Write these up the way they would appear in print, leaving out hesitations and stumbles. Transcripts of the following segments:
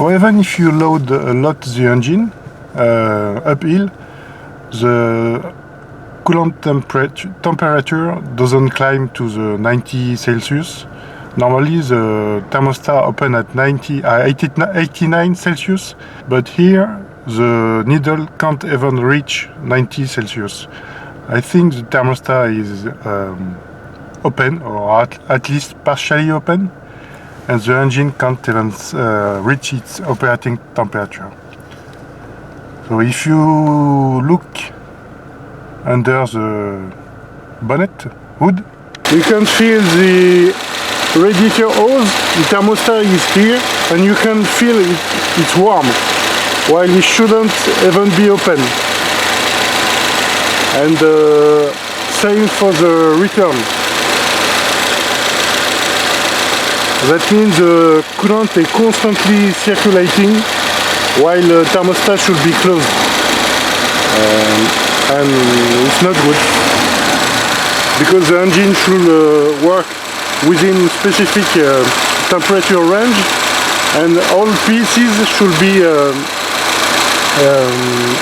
So even if you load a lot the engine uphill, the coolant temperature doesn't climb to the 90 Celsius. Normally the thermostat open at 89 Celsius, but here the needle can't even reach 90 Celsius. I think the thermostat is open, or at least partially open, and the engine can't even reach its operating temperature. So if you look under the bonnet hood, you can feel the radiator hose. The thermostat is here, and you can feel it's warm, while it shouldn't even be open. And same for the return. That means the coolant is constantly circulating while the thermostat should be closed. And it's not good, because the engine should work within specific temperature range, and all pieces should be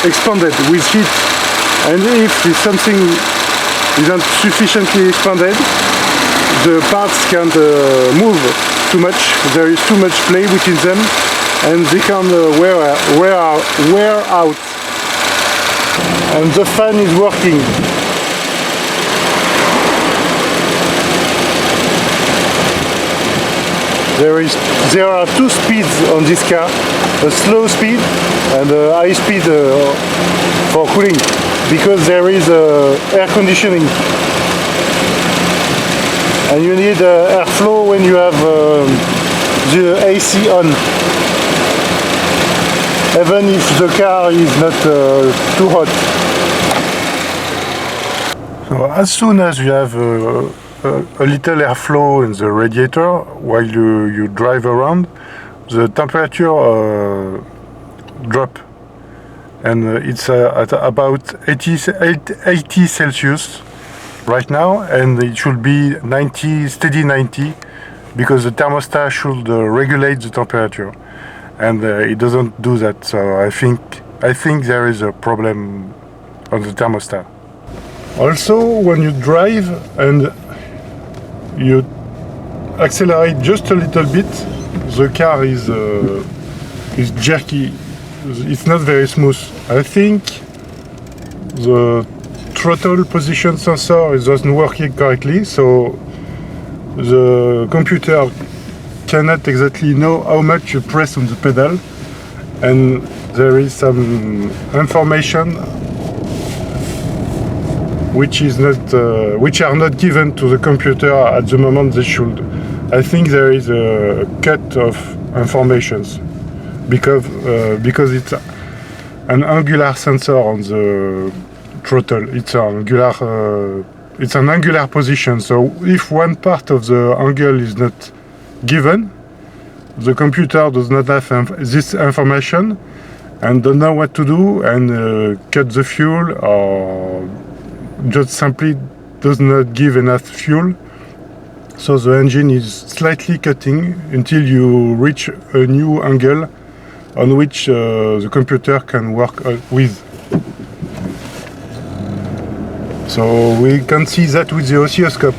expanded with heat. And if something isn't sufficiently expanded, the parts can't move too much. There is too much play within them, and they can wear out. And the fan is working. There are two speeds on this car: a slow speed and a high speed for cooling, because there is air conditioning, and you need airflow when you have the AC on, even if the car is not too hot. So as soon as you have a little airflow in the radiator while you drive around, the temperature drop, and it's at about 80 Celsius right now, and it should be 90, steady 90, because the thermostat should regulate the temperature, and it doesn't do that. So I think there is a problem on the thermostat. Also, when you drive and you accelerate just a little bit, the car is jerky. It's not very smooth. I think the throttle position sensor isn't working correctly, so the computer cannot exactly know how much you press on the pedal, and there is some information which are not given to the computer at the moment they should. I think there is a cut of informations, because it's an angular sensor on the throttle. It's an angular position. So if one part of the angle is not given, the computer does not have this information and don't know what to do, and cut the fuel, or just simply does not give enough fuel. So the engine is slightly cutting until you reach a new angle on which the computer can work with. So we can see that with the oscilloscope.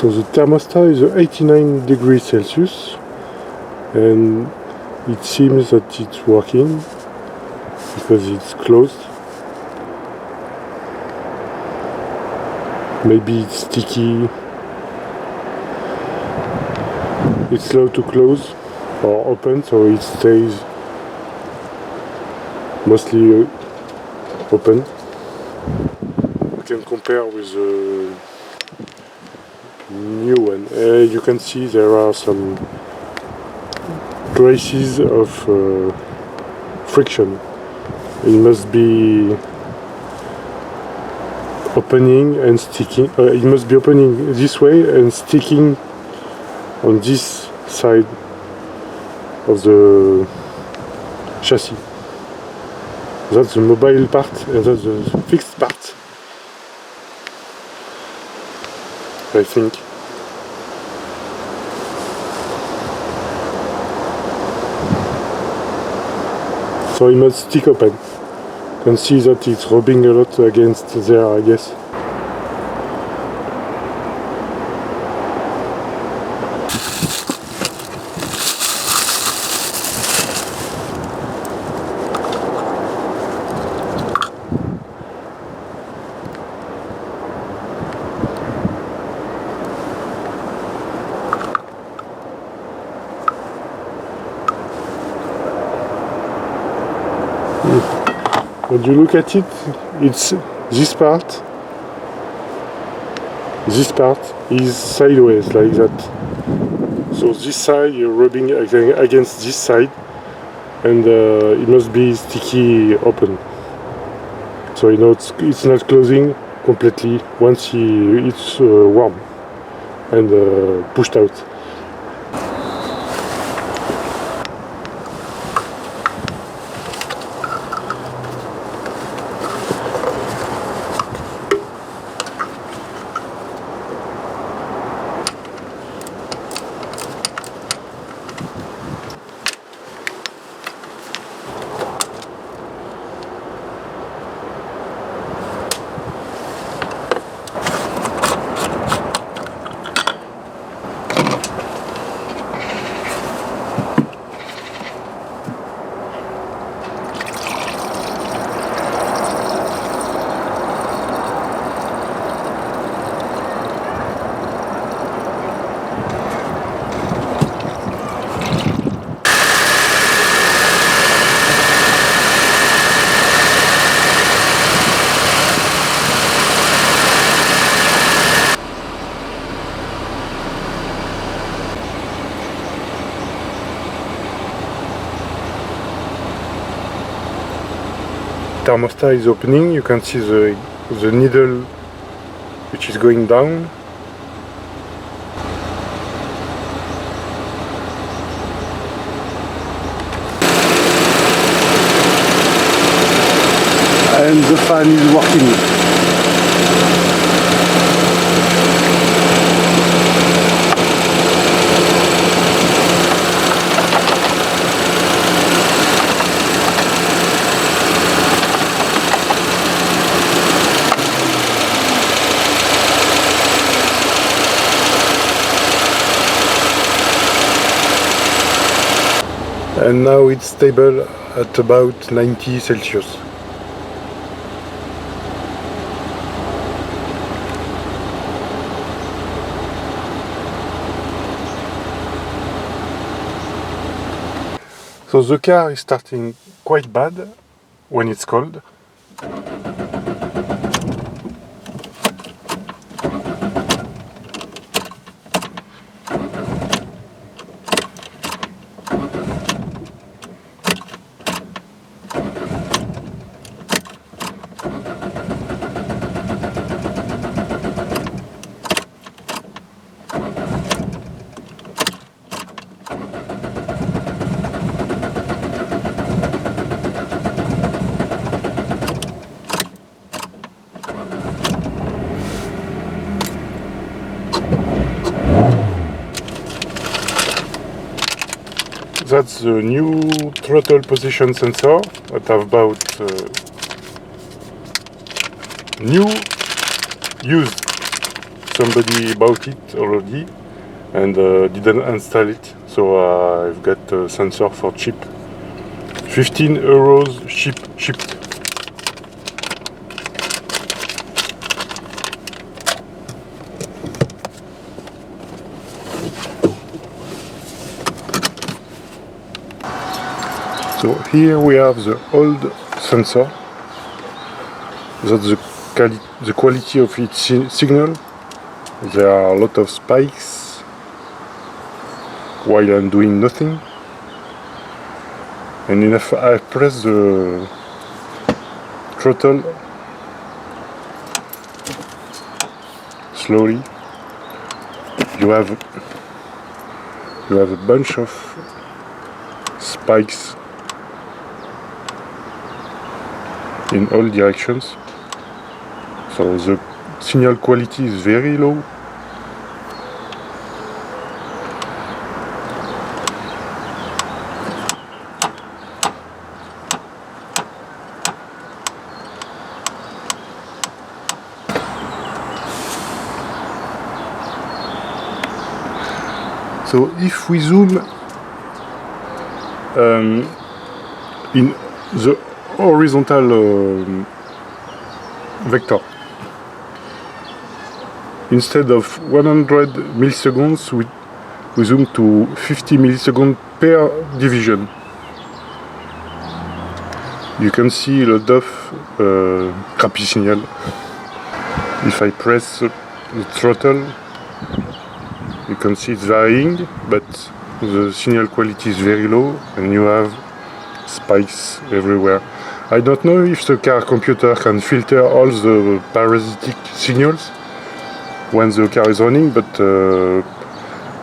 So the thermostat is 89 degrees Celsius, and it seems that it's working because it's closed. Maybe it's sticky. It's slow to close or open, so it stays mostly open. We can compare with the new one. You can see there are some traces of friction. It must be opening and sticking. It must be opening this way and sticking on this side of the chassis. That's the mobile part and that's the fixed part, I think. So it must stick open. You can see that it's rubbing a lot against there, I guess. When you look at it, it's this part is sideways like that. So this side you're rubbing against this side, and it must be sticky open. So you know it's not closing completely once it's warm and pushed out. Thermostat is opening. You can see the needle which is going down. And the fan is working. And now it's stable at about 90 Celsius. So the car is starting quite bad when it's cold. That's the new throttle position sensor that I've bought new, used somebody bought it already and didn't install it, so I've got a sensor for cheap. 15 euros shipped. So here we have the old sensor. That's the quality of its signal. There are a lot of spikes while I'm doing nothing. And if I press the throttle slowly, you have a bunch of spikes in all directions. So the signal quality is very low. So if we zoom in the horizontal vector, instead of 100 milliseconds, we zoom to 50 milliseconds per division. You can see a lot of crappy signal. If I press the throttle, you can see it's varying, but the signal quality is very low and you have spikes everywhere. I don't know if the car computer can filter all the parasitic signals when the car is running, but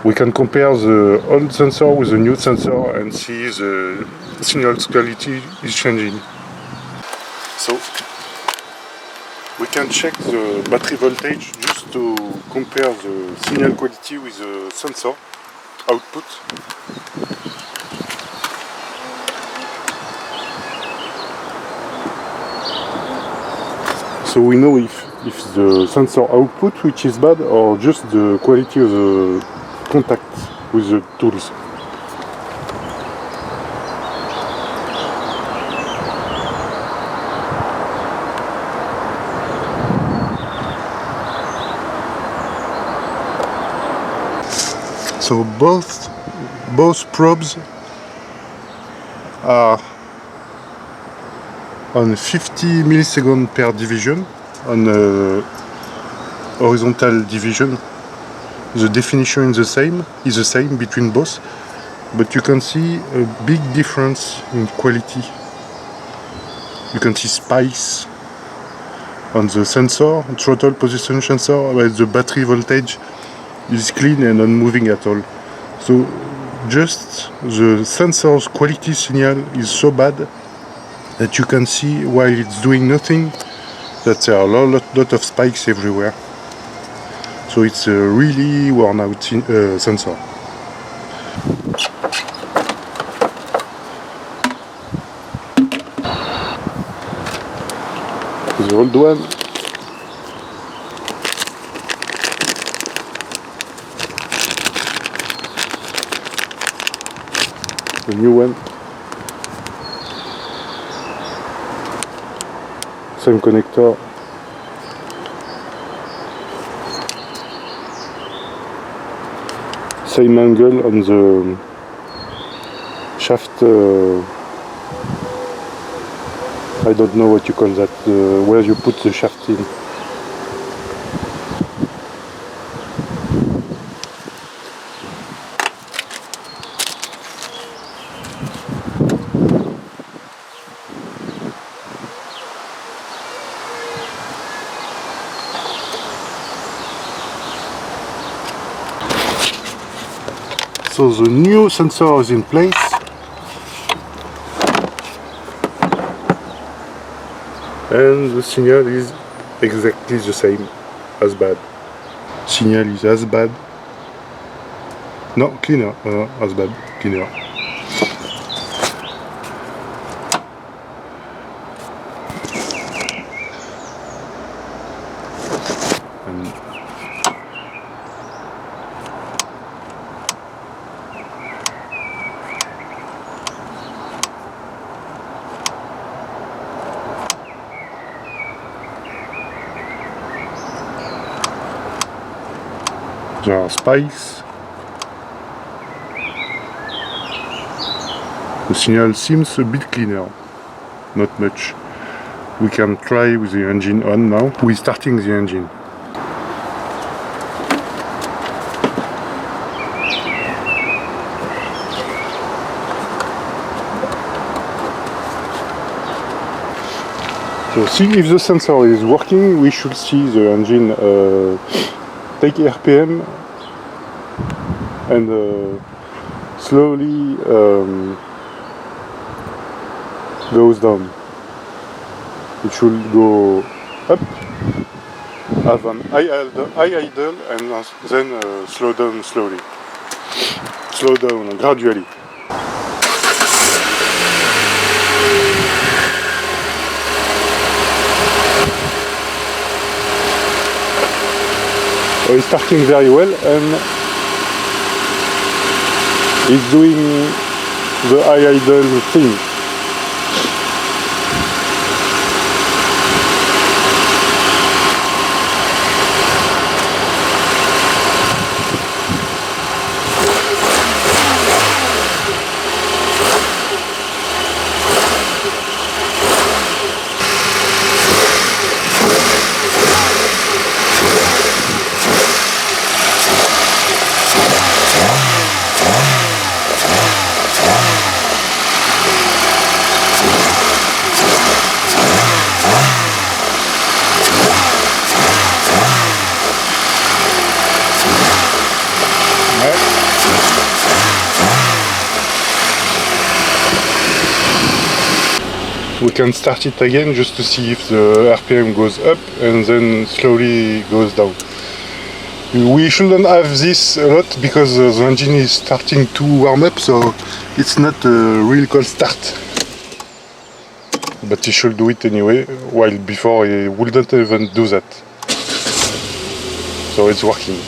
we can compare the old sensor with the new sensor and see the signal quality is changing. So we can check the battery voltage just to compare the signal quality with the sensor output. So we know if the sensor output which is bad or just the quality of the contact with the tools. So both probes are on 50 milliseconds per division on a horizontal division. The definition is the same between both, but you can see a big difference in quality. You can see spikes on the sensor, throttle position sensor, where the battery voltage is clean and not moving at all. So just the sensor's quality signal is so bad that you can see while it's doing nothing that there are a lot of spikes everywhere. So it's a really worn out sensor. The old one, the new one, same connector, same angle on the shaft. I don't know what you call that, where you put the shaft in. So the new sensor is in place. And the signal is exactly the same, as bad. Signal is as bad. No, cleaner, as bad, cleaner. And There are spikes. The signal seems a bit cleaner, not much. We can try with the engine on now. We're starting the engine. So see if the sensor is working, we should see the engine take RPM and slowly goes down. It should go up, have an high idle and then slow down slowly. Slow down gradually. So it's starting very well and it's doing the high idle thing. We can start it again just to see if the RPM goes up and then slowly goes down. We shouldn't have this a lot because the engine is starting to warm up, so it's not a real cold start. But he should do it anyway, while before he wouldn't even do that. So it's working.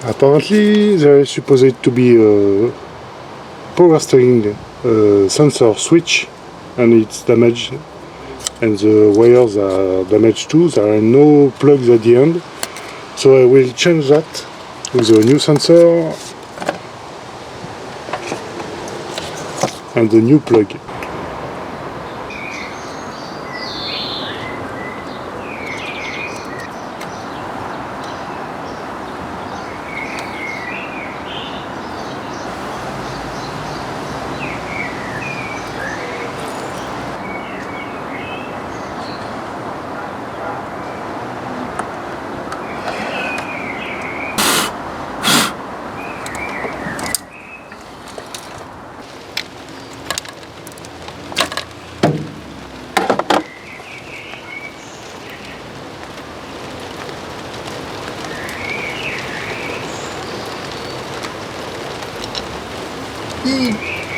Apparently there is supposed to be a power steering sensor switch and it's damaged and the wires are damaged too. There are no plugs at the end, so I will change that with a new sensor and a new plug.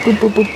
Boop, boop, boop.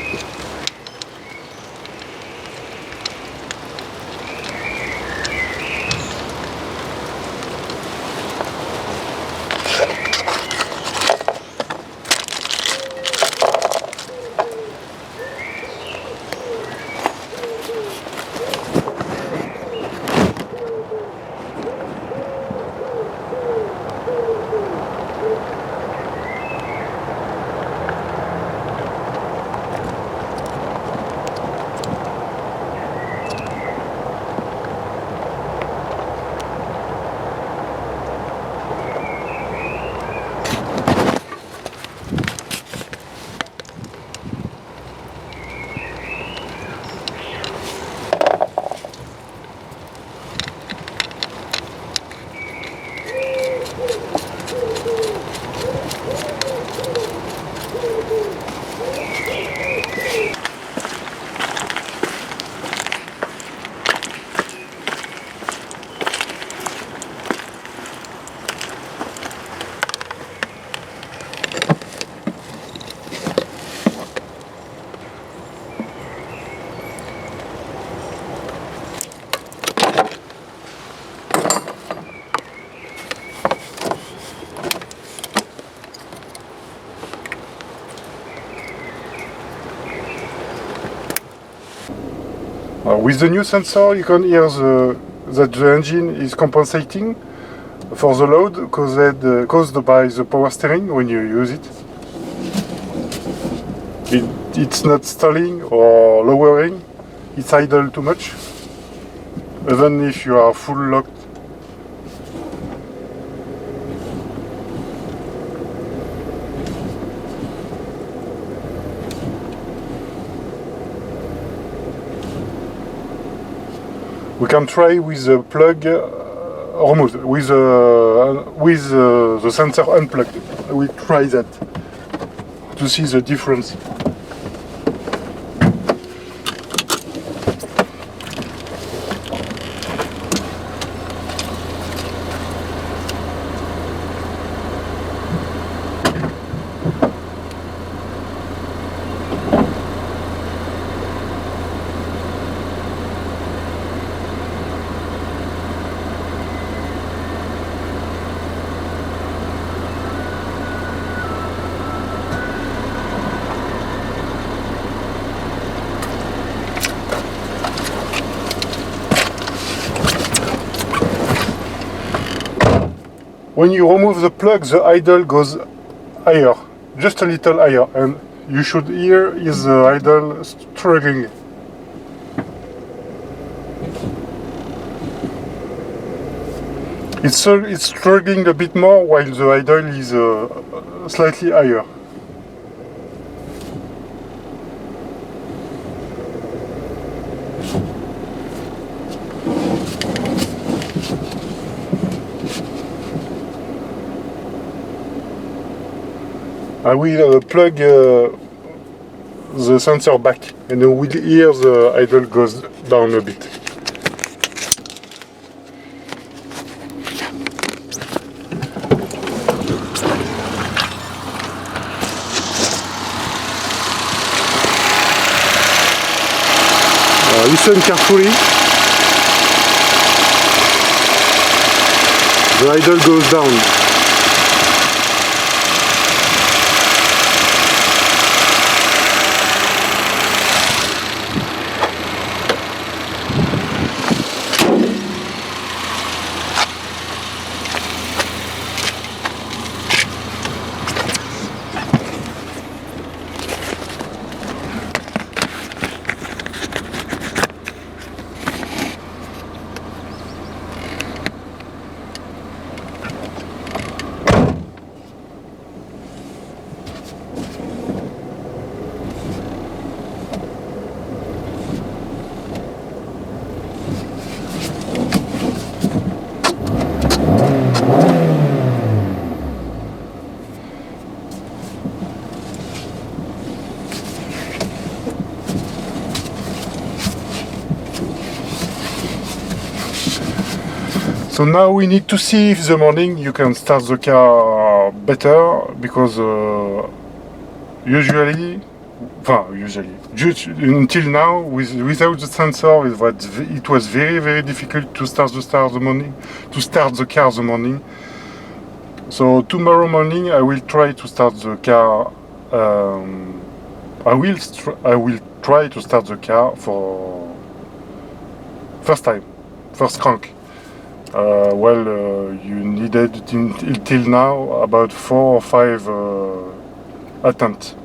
With the new sensor, you can hear that the engine is compensating for the load caused by the power steering when you use it. It's not stalling or lowering, it's idle too much, even if you are full locked. We can try with the plug removed, with the sensor unplugged. We try that to see the difference. When you remove the plug, the idle goes higher, just a little higher, and you should hear is the idle struggling. It's struggling a bit more while the idle is slightly higher. I will plug the sensor back and you will hear the idle goes down a bit. Listen carefully. The idle goes down. So now we need to see if the morning you can start the car better, because usually Usually. Just until now, without the sensor, it was very difficult to start the car the morning. So tomorrow morning, I will try to start the car. I will try to start the car for first crank. You needed until now about 4 or 5 attempts.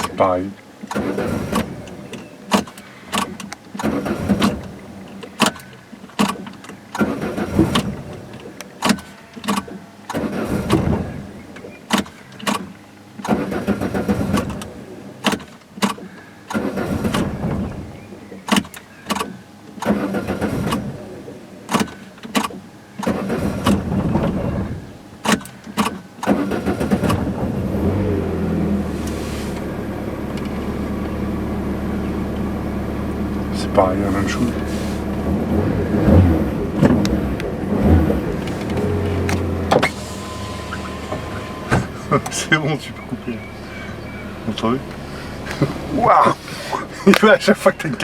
C'est pareil. C'est pareil, la même chose. C'est bon, tu peux couper. Vous entendez? Waouh! À chaque fois que t'as une